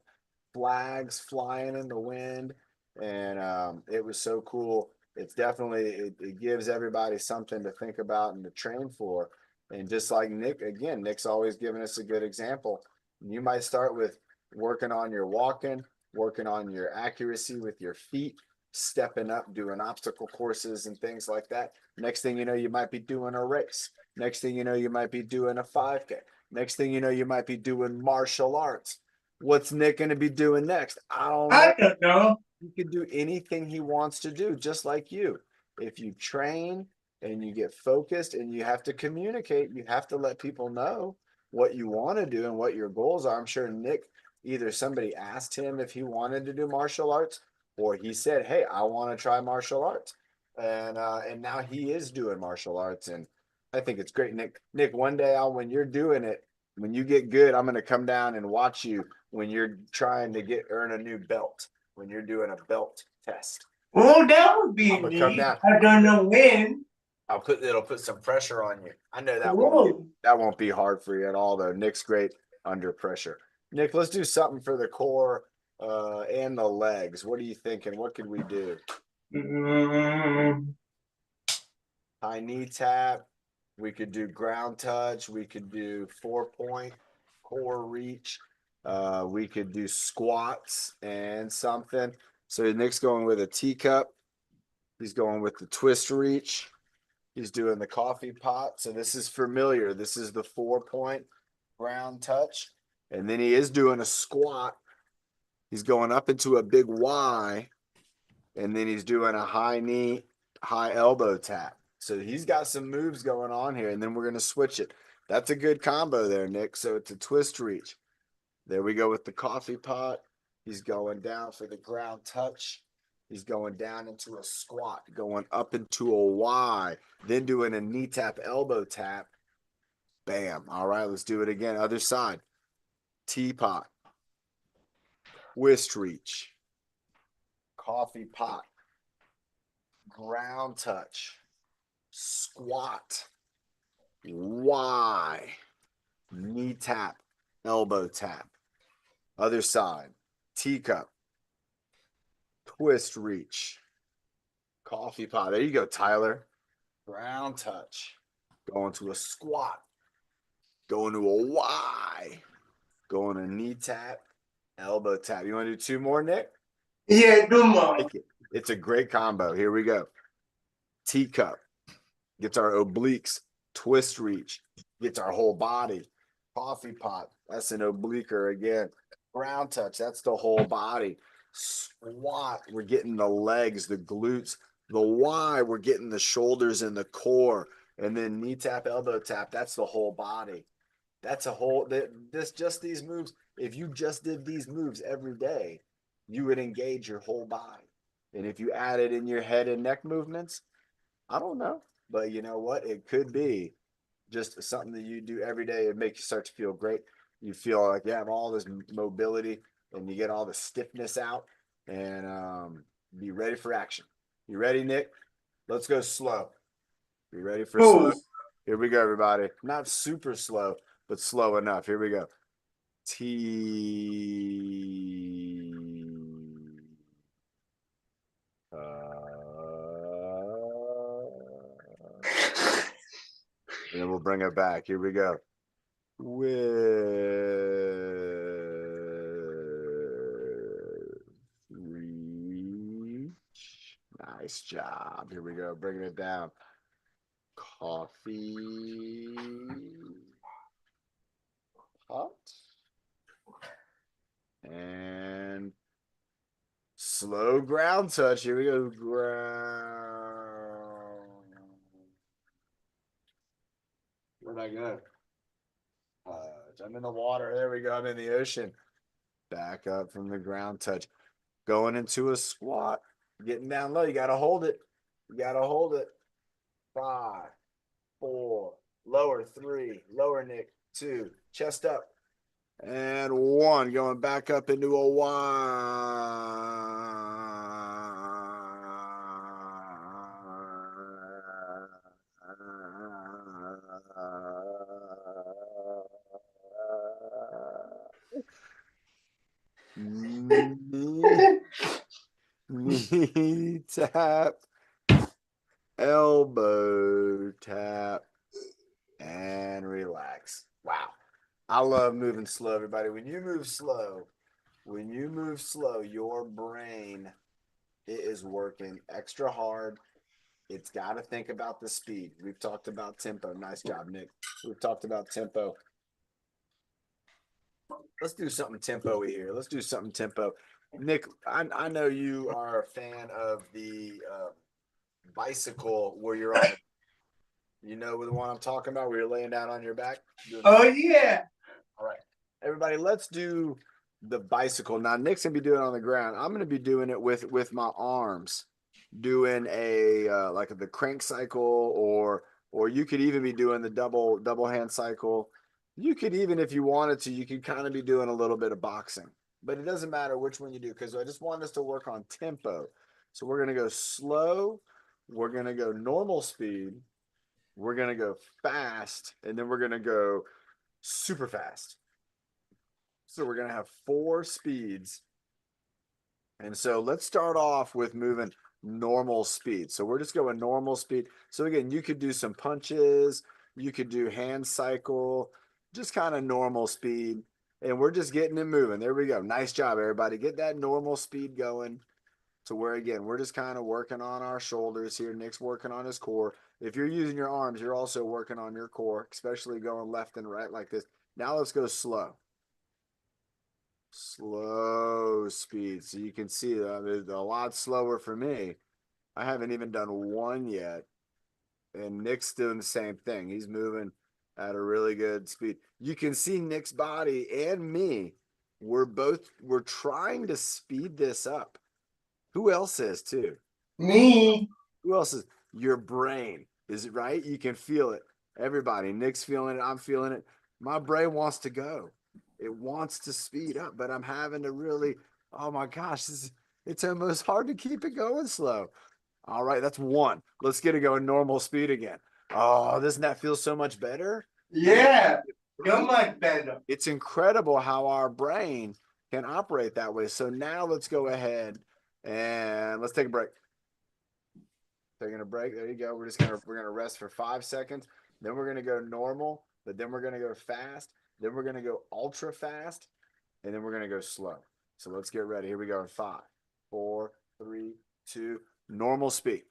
flags flying in the wind, and it was so cool. It's definitely it gives everybody something to think about and to train for. And just like Nick, again, Nick's always giving us a good example. You might start with working on your walking, working on your accuracy with your feet, stepping up, doing obstacle courses and things like that. Next thing you know, you might be doing a race. Next thing you know, you might be doing a 5K. Next thing you know, you might be doing martial arts. What's Nick going to be doing next? I don't know. I don't know. He can do anything he wants to do, just like you. If you train and you get focused and you have to communicate, you have to let people know what you want to do and what your goals are. I'm sure Nick, either somebody asked him if he wanted to do martial arts or he said, hey, I want to try martial arts. And now he is doing martial arts. And I think it's great. Nick, one day when you're doing it, when you get good, I'm going to come down and watch you when you're trying to earn a new belt, when you're doing a belt test. Oh, that would be I'm gonna come neat. down. I don't know when. It'll put some pressure on you. I know Oh. that won't be hard for you at all though. Nick's great under pressure. Nick, let's do something for the core and the legs. What are you thinking? What could we do? Mm, High knee tap. We could do ground touch. We could do 4-point core reach. We could do squats and something. So Nick's going with a teacup. He's going with the twist reach. He's doing the coffee pot. So this is familiar. This is the 4-point ground touch. And then he is doing a squat. He's going up into a big Y. And then he's doing a high knee, high elbow tap. So he's got some moves going on here. And then we're going to switch it. That's a good combo there, Nick. So it's a twist reach. There we go with the coffee pot. He's going down for the ground touch. He's going down into a squat, going up into a Y, then doing a knee tap, elbow tap. Bam. All right, let's do it again. Other side. Teapot. Twist reach. Coffee pot. ground touch, squat, Y, knee tap, elbow tap. Other side, teacup, twist reach, coffee pot. There you go, Tyler. Ground touch, going to a squat, going to a Y, going to knee tap, elbow tap. You want to do two more, Nick? Yeah, do more. It's a great combo. Here we go. Teacup gets our obliques, twist reach, gets our whole body. Coffee pot, that's an obliquer again. Ground touch, that's the whole body. Squat, we're getting the legs, the glutes. The Y, we're getting the shoulders and the core. And then knee tap, elbow tap, that's the whole body. That's a whole, just these moves. If you just did these moves every day, you would engage your whole body. And if you added in your head and neck movements, I don't know, but you know what? It could be just something that you do every day. It makes you start to feel great. You feel like you have all this mobility and you get all the stiffness out and be ready for action. You ready, Nick? Let's go slow. You ready for slow? Here we go, everybody. Not super slow, but slow enough. Here we go. T. And then we'll bring it back. Here we go. With reach. Nice job. Here we go. Bringing it down. Coffee pot. And slow ground touch. Here we go. Ground. Where'd I go? I'm in the water. There we go. I'm in the ocean. Back up from the ground touch. Going into a squat. Getting down low. You got to hold it. You got to hold it. 5, 4. Lower 3. Lower, Nick. 2. Chest up. And 1. Going back up into a knee tap, elbow tap, and relax. Wow. I love moving slow, everybody. When you move slow, your brain, it is working extra hard. It's got to think about the speed. We've talked about tempo. Nice job, Nick. We've talked about tempo. Let's do something tempo here. Let's do something tempo. Nick, I know you are a fan of the bicycle where you're on. You know the one I'm talking about where you're laying down on your back? Oh, yeah. All right. Everybody, let's do the bicycle. Now, Nick's going to be doing it on the ground. I'm going to be doing it with my arms, doing a like the crank cycle, or you could even be doing the double hand cycle. You could even, if you wanted to, you could kind of be doing a little bit of boxing, but it doesn't matter which one you do because I just want us to work on tempo. So we're going to go slow. We're going to go normal speed. We're going to go fast, and then we're going to go super fast. So we're going to have 4 speeds. And so let's start off with moving normal speed. So we're just going normal speed. So again, you could do some punches. You could do hand cycle, just kind of normal speed. And we're just getting it moving. There we go. Nice job, everybody. Get that normal speed going to where, again, we're just kind of working on our shoulders here. Nick's working on his core. If you're using your arms, you're also working on your core, especially going left and right like this. Now let's go slow. Slow speed. So you can see it's a lot slower for me. I haven't even done 1 yet. And Nick's doing the same thing. He's moving at a really good speed. You can see Nick's body and me. We're trying to speed this up. Who else is too? Me. Who else is? Your brain. Is it right? You can feel it. Everybody. Nick's feeling it. I'm feeling it. My brain wants to go. It wants to speed up, but I'm having to really, oh my gosh, it's almost hard to keep it going slow. All right, that's one. Let's get it going normal speed again. Oh, doesn't that feel so much better? Yeah, so much better. It's incredible how our brain can operate that way. So now let's go ahead and let's take a break. Taking a break. There you go. We're gonna rest for 5 seconds. Then we're gonna go normal, but then we're gonna go fast. Then we're gonna go ultra fast, and then we're gonna go slow. So let's get ready. Here we go in 5, 4, 3, 2. Normal speed.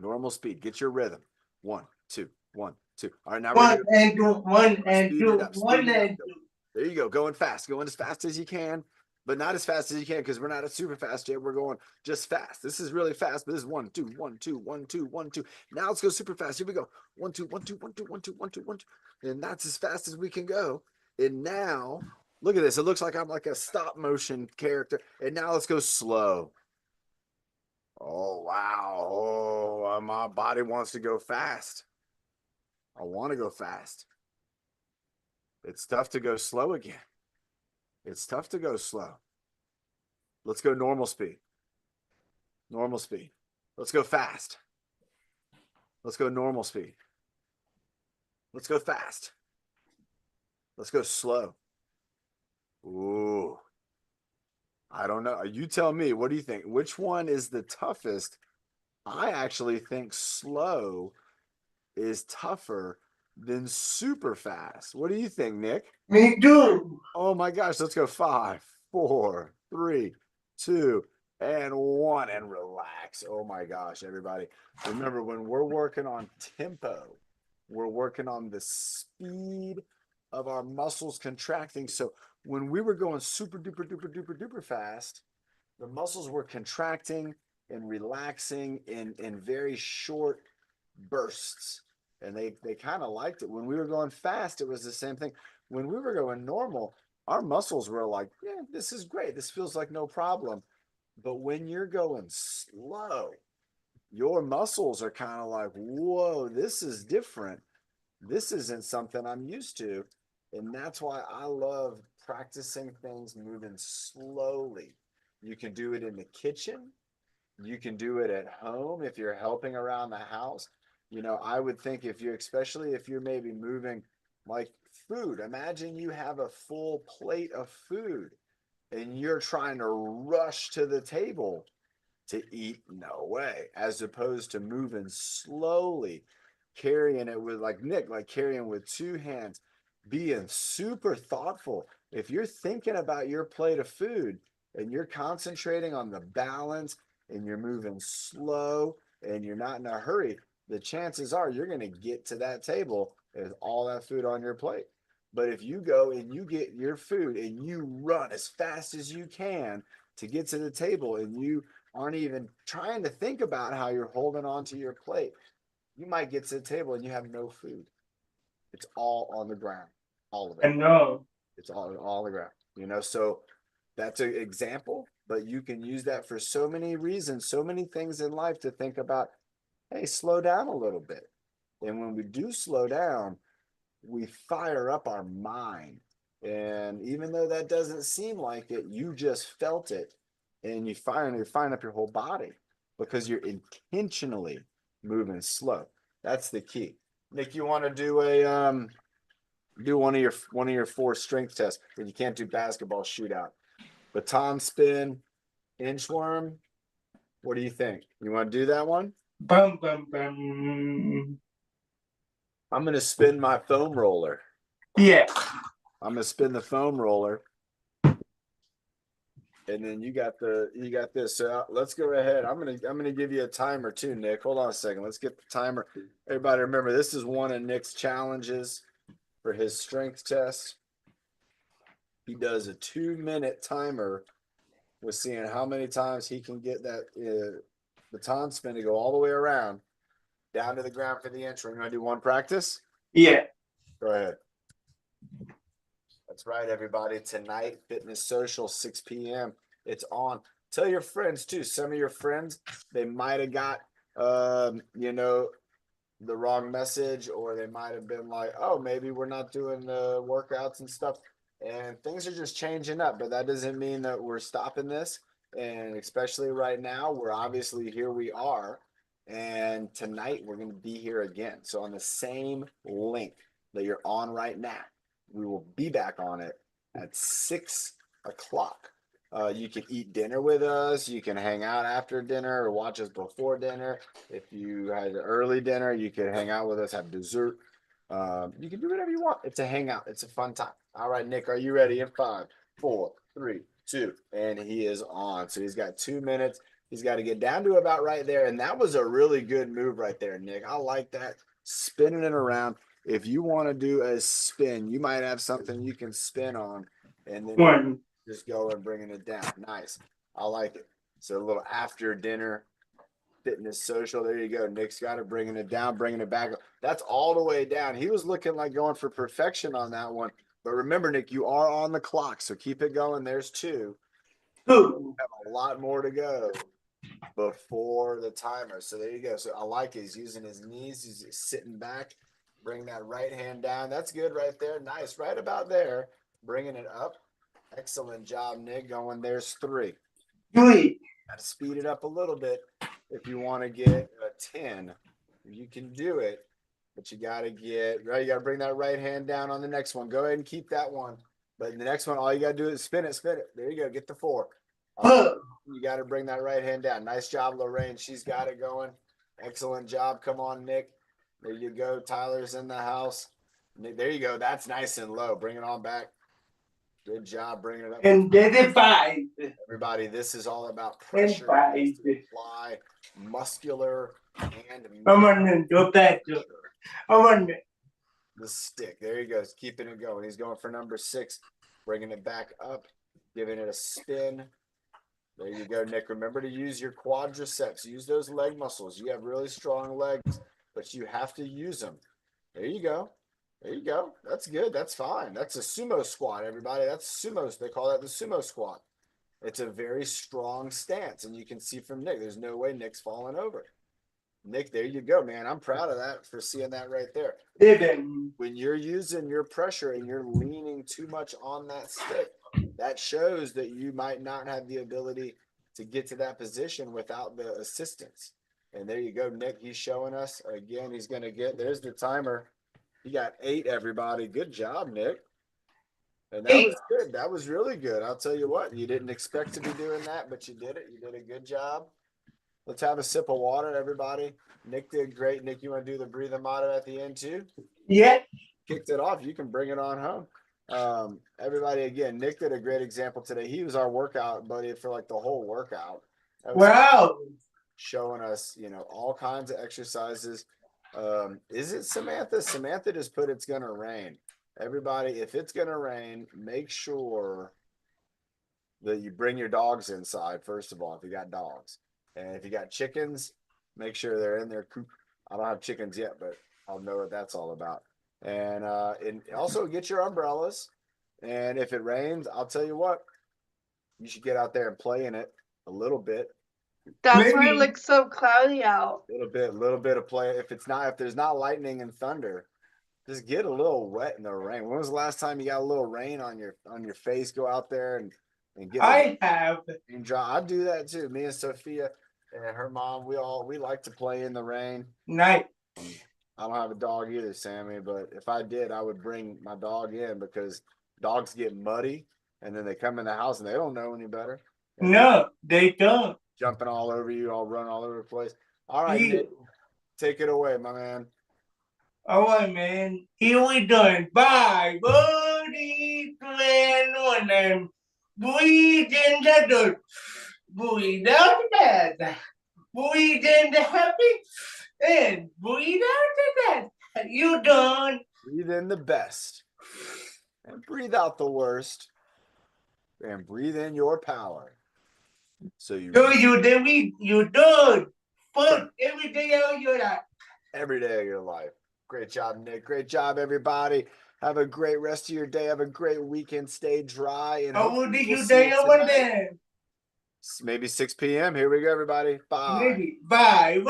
Normal speed. Get your rhythm. 1, 2, 1, 2. All right, now we're One gonna and two, one and speed it two, up. Speed one it up. and two. There you go. Going fast. Going as fast as you can, but not as fast as you can because we're not at super fast yet. We're going just fast. This is really fast, but this is 1, 2, 1, 2, 1, 2, 1, 2. Now let's go super fast. Here we go. 1, 2, 1, 2, 1, 2, 1, 2, 1, 2, 1, 2. And that's as fast as we can go. And now look at this. It looks like I'm like a stop motion character. And now let's go slow. Oh, wow. Oh, my body wants to go fast. I want to go fast. It's tough to go slow again. It's tough to go slow. Let's go normal speed. Normal speed. Let's go fast. Let's go normal speed. Let's go fast. Let's go slow. Ooh. I don't know. You tell me. What do you think? Which one is the toughest? I actually think slow is tougher than super fast. What do you think, Nick? Me too. Oh my gosh. Let's go 5, 4, 3, 2, and 1 and relax. Oh my gosh, everybody. Remember, when we're working on tempo, we're working on the speed of our muscles contracting. So when we were going super duper duper duper duper fast, the muscles were contracting and relaxing in very short bursts. And they kind of liked it. When we were going fast, it was the same thing. When we were going normal, our muscles were like, yeah, this is great. This feels like no problem. But when you're going slow, your muscles are kind of like, whoa, this is different. This isn't something I'm used to. And that's why I love practicing things moving slowly. You can do it in the kitchen. You can do it at home if you're helping around the house. You know, I would think if you're, especially if you're maybe moving like food, imagine you have a full plate of food and you're trying to rush to the table to eat. No way. As opposed to moving slowly, carrying it with like Nick, like carrying with 2 hands, being super thoughtful. If you're thinking about your plate of food and you're concentrating on the balance and you're moving slow and you're not in a hurry, the chances are you're going to get to that table with all that food on your plate. But if you go and you get your food and you run as fast as you can to get to the table and you aren't even trying to think about how you're holding on to your plate, you might get to the table and you have no food. It's all on the ground, all of it. I know. It's all on the ground, you know. So that's an example, but you can use that for so many reasons, so many things in life to think about. Hey, slow down a little bit. And when we do slow down, we fire up our mind. And even though that doesn't seem like it, you just felt it and you finally find up your whole body because you're intentionally moving slow. That's the key. Nick, you want to do a do one of your 4 strength tests, but you can't do basketball shootout. Baton spin, inchworm. What do you think? You want to do that one? Bum, bum, bum. I'm gonna spin my foam roller. Yeah. I'm gonna spin the foam roller. And then you got this. So let's go ahead. I'm gonna give you a timer too, Nick. Hold on a second. Let's get the timer. Everybody, remember this is one of Nick's challenges for his strength test. He does a 2-minute timer with seeing how many times he can get that baton spin to go all the way around down to the ground for the intro. We're gonna do one practice. Yeah. Go ahead. That's right, everybody. Tonight, Fitness Social, 6 p.m. It's on. Tell your friends too. Some of your friends, they might have got, you know, the wrong message, or they might have been like, oh, maybe we're not doing the workouts and stuff. And things are just changing up, but that doesn't mean that we're stopping this. And especially right now, we're obviously here we are. And tonight we're going to be here again. So on the same link that you're on right now, we will be back on it at 6 o'clock. You can eat dinner with us. You can hang out after dinner or watch us before dinner. If you had an early dinner, you can hang out with us, have dessert. You can do whatever you want. It's a hangout. It's a fun time. All right, Nick, are you ready? In 5, 4, 3, 2, and he is on. So he's got 2 minutes. He's got to get down to about right there. And that was a really good move right there, Nick. I like that. Spinning it around. If you want to do a spin, you might have something you can spin on and then One. just go and bringing it down. Nice. I like it. So a little after dinner fitness social. There you go. Nick's got it, bringing it down, bringing it back. That's all the way down. He was looking like going for perfection on that one. But remember, Nick, you are on the clock, so keep it going. There's 2. Two. Have a lot more to go before the timer. So there you go. So I like it. He's using his knees. He's sitting back. Bring that right hand down. That's good right there. Nice. Right about there. Bringing it up. Excellent job, Nick. Going. There's 3. Three. Got to speed it up a little bit if you want to get a 10. You can do it, but you got to get right. You got to bring that right hand down on the next one. Go ahead and keep that one. But the next one, all you got to do is spin it, spin it. There you go. Get the 4. You got to bring that right hand down. Nice job, Lorraine. She's got it going. Excellent job. Come on, Nick. There you go. Tyler's in the house. Nick, there you go. That's nice and low. Bring it on back. Good job bringing it up. And then 5. Everybody, this is all about pressure. Apply muscular and I'm on the back. I'm on the stick. There he goes, keeping it going. He's going for number 6, bringing it back up, giving it a spin. There you go, Nick. Remember to use your quadriceps. Use those leg muscles. You have really strong legs, but you have to use them. There you go. There you go. That's good. That's fine. That's a sumo squat, everybody. That's sumo. They call that the sumo squat. It's a very strong stance, and you can see from Nick, there's no way Nick's falling over. Nick, there you go, man. I'm proud of that for seeing that right there. When you're using your pressure and you're leaning too much on that stick, that shows that you might not have the ability to get to that position without the assistance. And there you go, Nick. He's showing us again. He's going to get, there's the timer. He got 8, everybody. Good job, Nick. And that was good. That was really good. I'll tell you what, you didn't expect to be doing that, but you did it. You did a good job. Let's have a sip of water, everybody. Nick did great. Nick, you want to do the breathing motto at the end too? Yeah. Kicked it off. You can bring it on home. Everybody, again, Nick did a great example today. He was our workout buddy for like the whole workout. Wow. Showing us, all kinds of exercises. Is it Samantha? Samantha just put it's going to rain. Everybody, if it's going to rain, make sure that you bring your dogs inside, first of all, if you got dogs. And if you got chickens, make sure they're in their coop. I don't have chickens yet, but I'll know what that's all about. And also get your umbrellas. And if it rains, I'll tell you what, you should get out there and play in it a little bit. That's why it looks so cloudy out. A little bit of play. If there's not lightning and thunder, just get a little wet in the rain. When was the last time you got a little rain on your face? Go out there and get. I have. And dry. I do that too. Me and Sophia and her mom, we like to play in the rain. Night. I don't have a dog either, Sammy, but if I did, I would bring my dog in because dogs get muddy and then they come in the house and they don't know any better. And no, they don't. Jumping all over you, all run all over the place. All right, Nick, take it away, my man. All right, man. Here we done. Bye. Body plan one and breathe in the dirt. Breathe out the bad. Breathe in the happy. And breathe out the bad. You done. Breathe in the best. And breathe out the worst. And breathe in your power. So you done. Put every day of your life. Every day of your life. Great job, Nick. Great job, everybody. Have a great rest of your day. Have a great weekend. Stay dry. And I will see you day one day. Maybe 6 p.m. Here we go, everybody. Bye. Maybe. Bye.